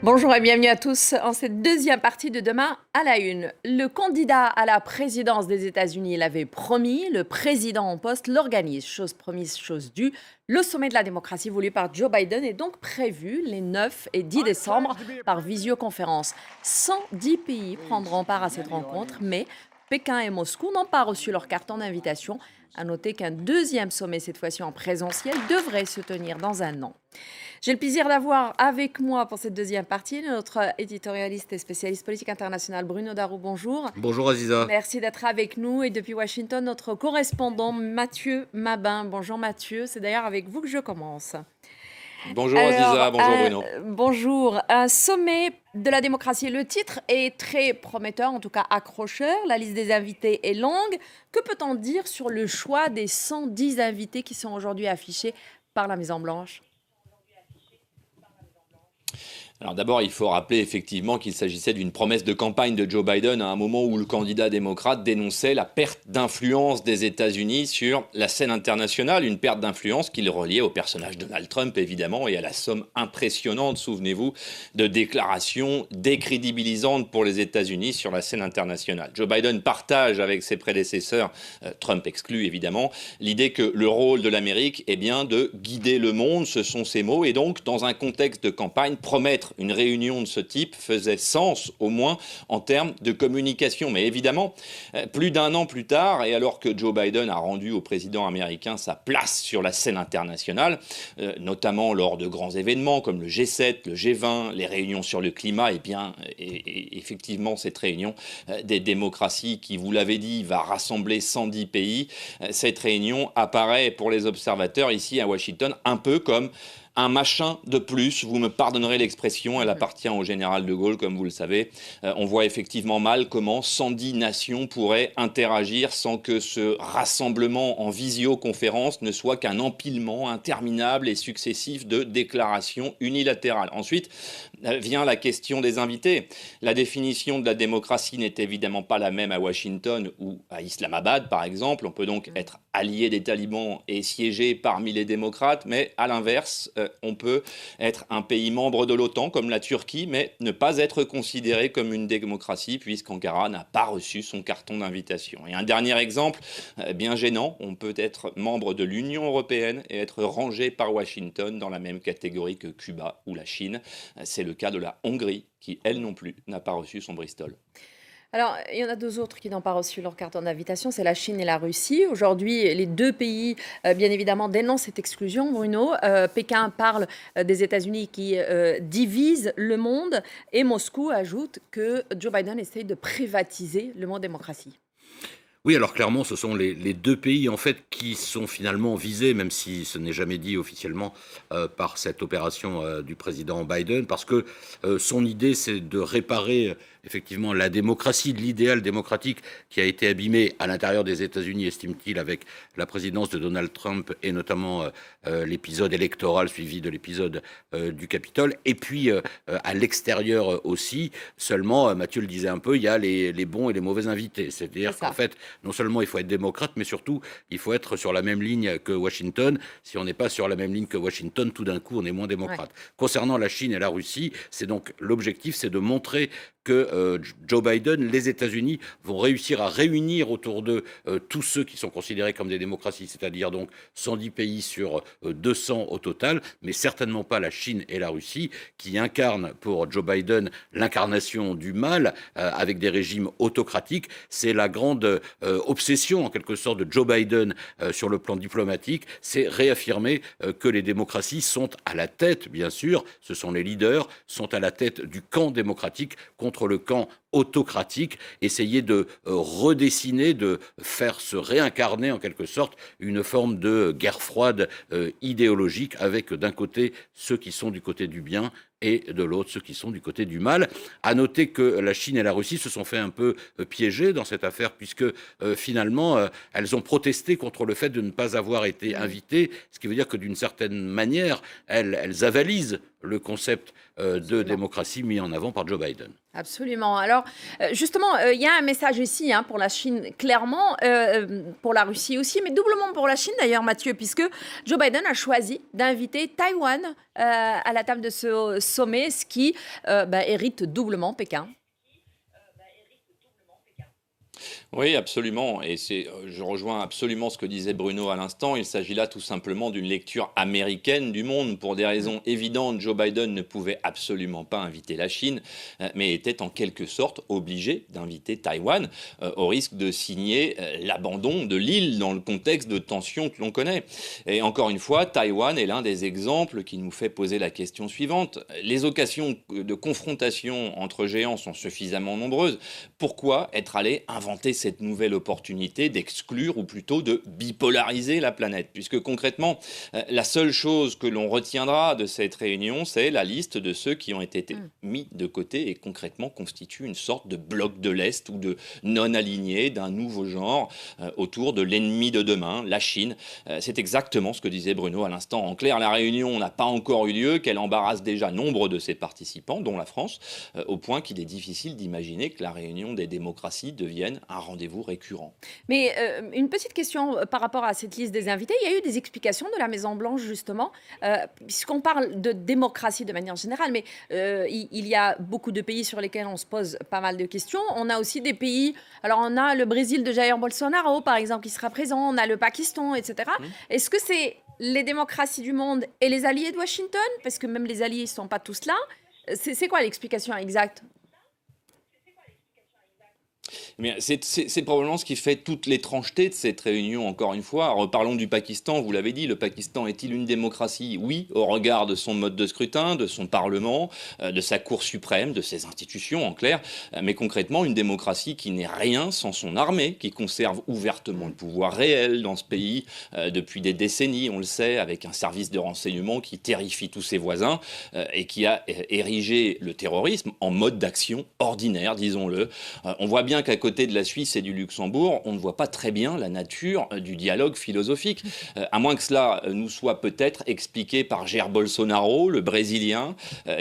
Bonjour et bienvenue à tous en cette deuxième partie de Demain à la Une. Le candidat à la présidence des États-Unis l'avait promis, le président en poste l'organise. Chose promise, chose due. Le sommet de la démocratie voulu par Joe Biden est donc prévu les 9 et 10 décembre par visioconférence. 110 pays prendront part à cette rencontre, mais Pékin et Moscou n'ont pas reçu leur carton d'invitation. À noter qu'un deuxième sommet, cette fois-ci en présentiel, devrait se tenir dans un an. J'ai le plaisir d'avoir avec moi pour cette deuxième partie notre éditorialiste et spécialiste politique internationale Bruno Darou. Bonjour. Bonjour Aziza. Merci d'être avec nous. Et depuis Washington, notre correspondant Mathieu Mabin. Bonjour Mathieu, c'est d'ailleurs avec vous que je commence. Bonjour Aziza, bonjour Bruno. Bonjour. Un sommet de la démocratie. Le titre est très prometteur, en tout cas accrocheur. La liste des invités est longue. Que peut-on dire sur le choix des 110 invités qui sont aujourd'hui affichés par la Maison-Blanche ? Alors d'abord, il faut rappeler effectivement qu'il s'agissait d'une promesse de campagne de Joe Biden à un moment où le candidat démocrate dénonçait la perte d'influence des États-Unis sur la scène internationale, une perte d'influence qu'il reliait au personnage de Donald Trump évidemment et à la somme impressionnante, souvenez-vous, de déclarations décrédibilisantes pour les États-Unis sur la scène internationale. Joe Biden partage avec ses prédécesseurs, Trump exclu évidemment, l'idée que le rôle de l'Amérique est bien de guider le monde, ce sont ses mots, et donc dans un contexte de campagne, promettre une réunion de ce type faisait sens, au moins en termes de communication. Mais évidemment, plus d'un an plus tard, et alors que Joe Biden a rendu au président américain sa place sur la scène internationale, notamment lors de grands événements comme le G7, le G20, les réunions sur le climat, et effectivement cette réunion des démocraties qui, vous l'avez dit, va rassembler 110 pays, cette réunion apparaît pour les observateurs ici à Washington un peu comme un machin de plus, vous me pardonnerez l'expression, elle appartient au général de Gaulle, comme vous le savez. On voit effectivement mal comment 110 nations pourraient interagir sans que ce rassemblement en visioconférence ne soit qu'un empilement interminable et successif de déclarations unilatérales. Ensuite, vient la question des invités. La définition de la démocratie n'est évidemment pas la même à Washington ou à Islamabad, par exemple. On peut donc être allié des talibans et siéger parmi les démocrates, mais à l'inverse, on peut être un pays membre de l'OTAN, comme la Turquie, mais ne pas être considéré comme une démocratie, puisqu'Ankara n'a pas reçu son carton d'invitation. Et un dernier exemple, bien gênant, on peut être membre de l'Union européenne et être rangé par Washington dans la même catégorie que Cuba ou la Chine. C'est le cas de la Hongrie, qui, elle non plus, n'a pas reçu son Bristol. Alors, il y en a deux autres qui n'ont pas reçu leur carton d'invitation, c'est la Chine et la Russie. Aujourd'hui, les deux pays, bien évidemment, dénoncent cette exclusion, Bruno. Pékin parle des États-Unis qui divisent le monde et Moscou ajoute que Joe Biden essaye de privatiser le mot démocratie. Oui, alors clairement, ce sont les deux pays en fait qui sont finalement visés, même si ce n'est jamais dit officiellement par cette opération du président Biden, parce que son idée, c'est de réparer effectivement la démocratie, de l'idéal démocratique qui a été abîmé à l'intérieur des États-Unis, estime-t-il, avec la présidence de Donald Trump et notamment l'épisode électoral suivi de l'épisode du Capitole, et puis à l'extérieur aussi. Seulement, Mathieu le disait un peu, il y a les bons et les mauvais invités. C'est-à-dire qu'en fait, non seulement il faut être démocrate, mais surtout il faut être sur la même ligne que Washington. Si on n'est pas sur la même ligne que Washington, tout d'un coup, on est moins démocrate. Ouais. Concernant la Chine et la Russie, c'est donc l'objectif, c'est de montrer que Joe Biden, les États-Unis vont réussir à réunir autour d'eux tous ceux qui sont considérés comme des démocraties, c'est-à-dire donc 110 pays sur 200 au total, mais certainement pas la Chine et la Russie, qui incarnent pour Joe Biden l'incarnation du mal avec des régimes autocratiques. C'est la grande obsession, en quelque sorte, de Joe Biden sur le plan diplomatique, c'est réaffirmer que les démocraties sont à la tête, bien sûr, ce sont les leaders, sont à la tête du camp démocratique contre le camp autocratique, essayer de redessiner, de faire se réincarner en quelque sorte une forme de guerre froide idéologique avec d'un côté ceux qui sont du côté du bien et de l'autre ceux qui sont du côté du mal. À noter que la Chine et la Russie se sont fait un peu piéger dans cette affaire puisque finalement elles ont protesté contre le fait de ne pas avoir été invitées, ce qui veut dire que d'une certaine manière elles avalisent le concept de démocratie mis en avant par Joe Biden. Absolument. Alors, justement, il y a un message ici pour la Chine, clairement, pour la Russie aussi, mais doublement pour la Chine d'ailleurs, Mathieu, puisque Joe Biden a choisi d'inviter Taïwan à la table de ce sommet, ce qui hérite doublement Pékin. Oui, absolument. Et je rejoins absolument ce que disait Bruno à l'instant. Il s'agit là tout simplement d'une lecture américaine du monde. Pour des raisons évidentes, Joe Biden ne pouvait absolument pas inviter la Chine, mais était en quelque sorte obligé d'inviter Taïwan, au risque de signer l'abandon de l'île dans le contexte de tensions que l'on connaît. Et encore une fois, Taïwan est l'un des exemples qui nous fait poser la question suivante. Les occasions de confrontation entre géants sont suffisamment nombreuses. Pourquoi être allé inventer cette nouvelle opportunité d'exclure ou plutôt de bipolariser la planète? Puisque concrètement, la seule chose que l'on retiendra de cette réunion, c'est la liste de ceux qui ont été mis de côté et concrètement constituent une sorte de bloc de l'Est ou de non-alignés d'un nouveau genre autour de l'ennemi de demain, la Chine. C'est exactement ce que disait Bruno à l'instant. En clair, la réunion n'a pas encore eu lieu, qu'elle embarrasse déjà nombre de ses participants, dont la France, au point qu'il est difficile d'imaginer que la réunion des démocraties devienne un rendez-vous récurrent. Mais une petite question par rapport à cette liste des invités. Il y a eu des explications de la Maison-Blanche, justement, puisqu'on parle de démocratie de manière générale, mais il y a beaucoup de pays sur lesquels on se pose pas mal de questions. On a aussi des pays, alors on a le Brésil de Jair Bolsonaro, par exemple, qui sera présent, on a le Pakistan, etc. Est-ce que c'est les démocraties du monde et les alliés de Washington? Parce que même les alliés ne sont pas tous là. C'est quoi l'explication exacte? Mais c'est probablement ce qui fait toute l'étrangeté de cette réunion, encore une fois. Reparlons du Pakistan, vous l'avez dit, le Pakistan est-il une démocratie? Oui, au regard de son mode de scrutin, de son parlement, de sa Cour suprême, de ses institutions en clair, mais concrètement une démocratie qui n'est rien sans son armée, qui conserve ouvertement le pouvoir réel dans ce pays depuis des décennies, on le sait, avec un service de renseignement qui terrifie tous ses voisins et qui a érigé le terrorisme en mode d'action ordinaire, disons-le. On voit bien qu'à côté de la Suisse et du Luxembourg, on ne voit pas très bien la nature du dialogue philosophique, à moins que cela nous soit peut-être expliqué par Jair Bolsonaro, le Brésilien,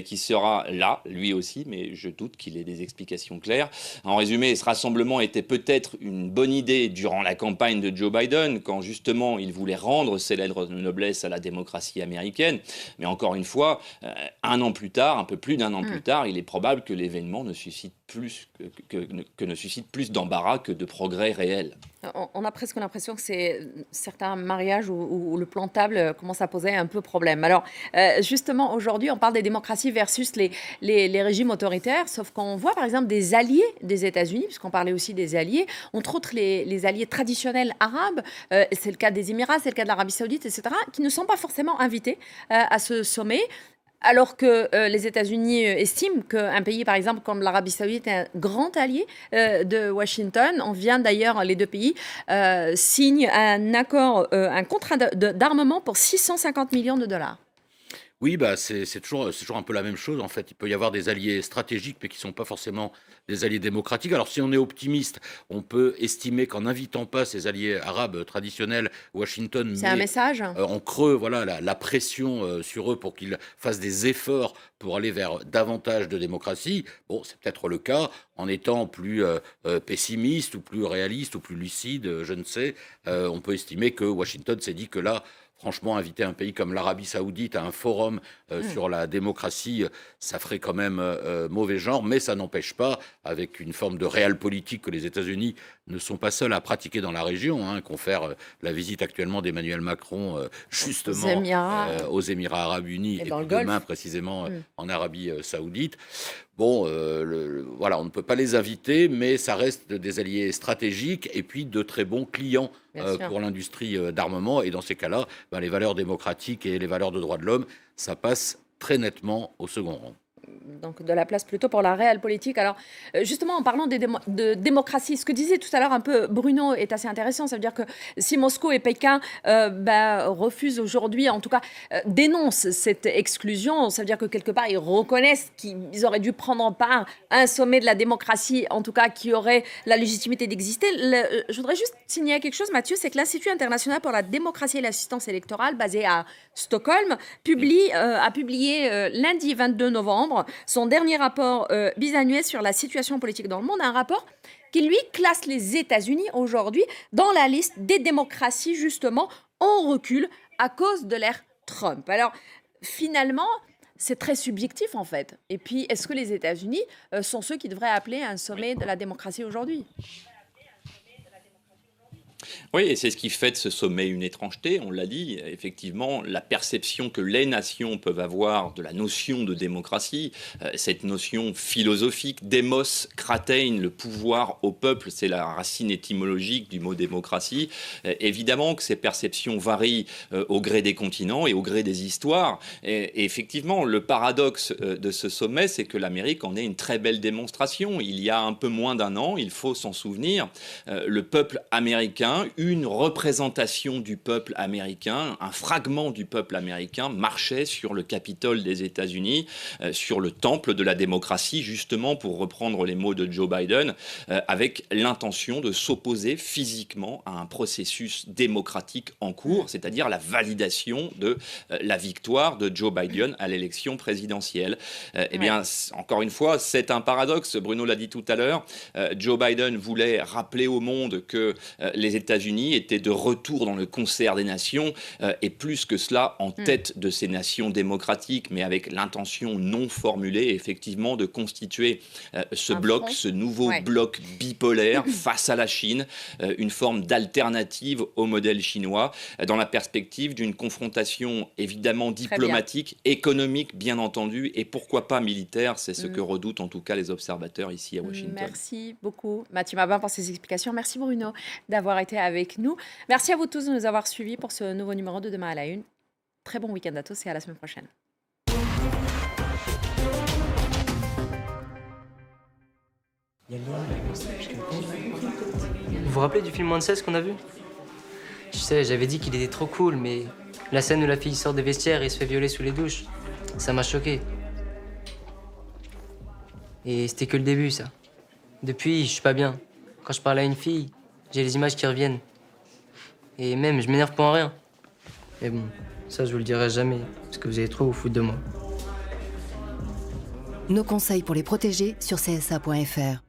qui sera là, lui aussi, mais je doute qu'il ait des explications claires. En résumé, ce rassemblement était peut-être une bonne idée durant la campagne de Joe Biden, quand justement il voulait rendre ses lettres de noblesse à la démocratie américaine. Mais encore une fois, un an plus tard, un peu plus d'un an plus tard, il est probable que l'événement ne suscite plus ne suscite plus d'embarras que de progrès réels. On a presque l'impression que c'est certains mariages où le plantable commence à poser un peu problème. Alors, justement, aujourd'hui, on parle des démocraties versus les régimes autoritaires, sauf qu'on voit, par exemple, des alliés des États-Unis, puisqu'on parlait aussi des alliés, entre autres les alliés traditionnels arabes, c'est le cas des Émirats, c'est le cas de l'Arabie Saoudite, etc., qui ne sont pas forcément invités à ce sommet. Alors que les États-Unis estiment qu'un pays, par exemple, comme l'Arabie Saoudite, est un grand allié de Washington. On vient d'ailleurs, les deux pays signent un accord, un contrat d'armement pour 650 millions de dollars. Oui, c'est toujours un peu la même chose. En fait, il peut y avoir des alliés stratégiques, mais qui ne sont pas forcément des alliés démocratiques. Alors, si on est optimiste, on peut estimer qu'en n'invitant pas ces alliés arabes traditionnels, Washington C'est un message. en creux, voilà, la pression sur eux pour qu'ils fassent des efforts pour aller vers davantage de démocratie. Bon, c'est peut-être le cas. En étant plus pessimiste ou plus réaliste ou plus lucide, je ne sais, on peut estimer que Washington s'est dit que là, franchement, inviter un pays comme l'Arabie Saoudite à un forum sur la démocratie, ça ferait quand même mauvais genre, mais ça n'empêche pas, avec une forme de réel politique que les États-Unis ne sont pas seuls à pratiquer dans la région, confère la visite actuellement d'Emmanuel Macron justement aux Émirats Arabes Unis et puis demain précisément en Arabie Saoudite. Bon, voilà, on ne peut pas les inviter, mais ça reste des alliés stratégiques et puis de très bons clients pour l'industrie d'armement. Et dans ces cas-là, les valeurs démocratiques et les valeurs de droits de l'homme, ça passe très nettement au second rang. Donc de la place plutôt pour la réelle politique. Alors justement, en parlant de démocratie, ce que disait tout à l'heure un peu Bruno est assez intéressant. Ça veut dire que si Moscou et Pékin refusent aujourd'hui, en tout cas dénoncent cette exclusion, ça veut dire que quelque part ils reconnaissent qu'ils auraient dû prendre part à un sommet de la démocratie, en tout cas qui aurait la légitimité d'exister. Je voudrais juste signaler quelque chose, Mathieu, c'est que l'Institut international pour la démocratie et l'assistance électorale, basé à Stockholm, a publié lundi 22 novembre son dernier rapport bisannuel sur la situation politique dans le monde, un rapport qui, lui, classe les États-Unis aujourd'hui dans la liste des démocraties, justement, en recul à cause de l'ère Trump. Alors, finalement, c'est très subjectif en fait. Et puis, est-ce que les États-Unis sont ceux qui devraient appeler un sommet de la démocratie aujourd'hui? Oui, et c'est ce qui fait de ce sommet une étrangeté, on l'a dit. Effectivement, la perception que les nations peuvent avoir de la notion de démocratie, cette notion philosophique, démos, kratein, le pouvoir au peuple, c'est la racine étymologique du mot démocratie. Évidemment que ces perceptions varient au gré des continents et au gré des histoires. Et effectivement, le paradoxe de ce sommet, c'est que l'Amérique en est une très belle démonstration. Il y a un peu moins d'un an, il faut s'en souvenir, le peuple américain, une représentation du peuple américain, un fragment du peuple américain marchait sur le Capitole des États-Unis, sur le temple de la démocratie, justement pour reprendre les mots de Joe Biden, avec l'intention de s'opposer physiquement à un processus démocratique en cours, c'est-à-dire la validation de la victoire de Joe Biden à l'élection présidentielle. Eh bien, encore une fois, c'est un paradoxe. Bruno l'a dit tout à l'heure. Joe Biden voulait rappeler au monde que les États-Unis étaient de retour dans le concert des nations et plus que cela en tête de ces nations démocratiques, mais avec l'intention non formulée effectivement de constituer ce bloc, ce nouveau bloc bipolaire face à la Chine, une forme d'alternative au modèle chinois, dans la perspective d'une confrontation évidemment diplomatique, économique bien entendu, et pourquoi pas militaire, c'est ce que redoutent en tout cas les observateurs ici à Washington. Merci beaucoup Mathieu Mabin pour ces explications. Merci Bruno d'avoir été avec nous. Merci à vous tous de nous avoir suivis pour ce nouveau numéro de Demain à la Une. Très bon week-end à tous et à la semaine prochaine. Vous vous rappelez du film Moins de 16 qu'on a vu? Tu sais, j'avais dit qu'il était trop cool, mais la scène où la fille sort des vestiaires et se fait violer sous les douches, ça m'a choqué. Et c'était que le début, ça. Depuis, je suis pas bien. Quand je parle à une fille, j'ai les images qui reviennent. Et même, je m'énerve pour rien. Mais bon, ça, je vous le dirai jamais, parce que vous allez trop vous foutre de moi. Nos conseils pour les protéger sur csa.fr.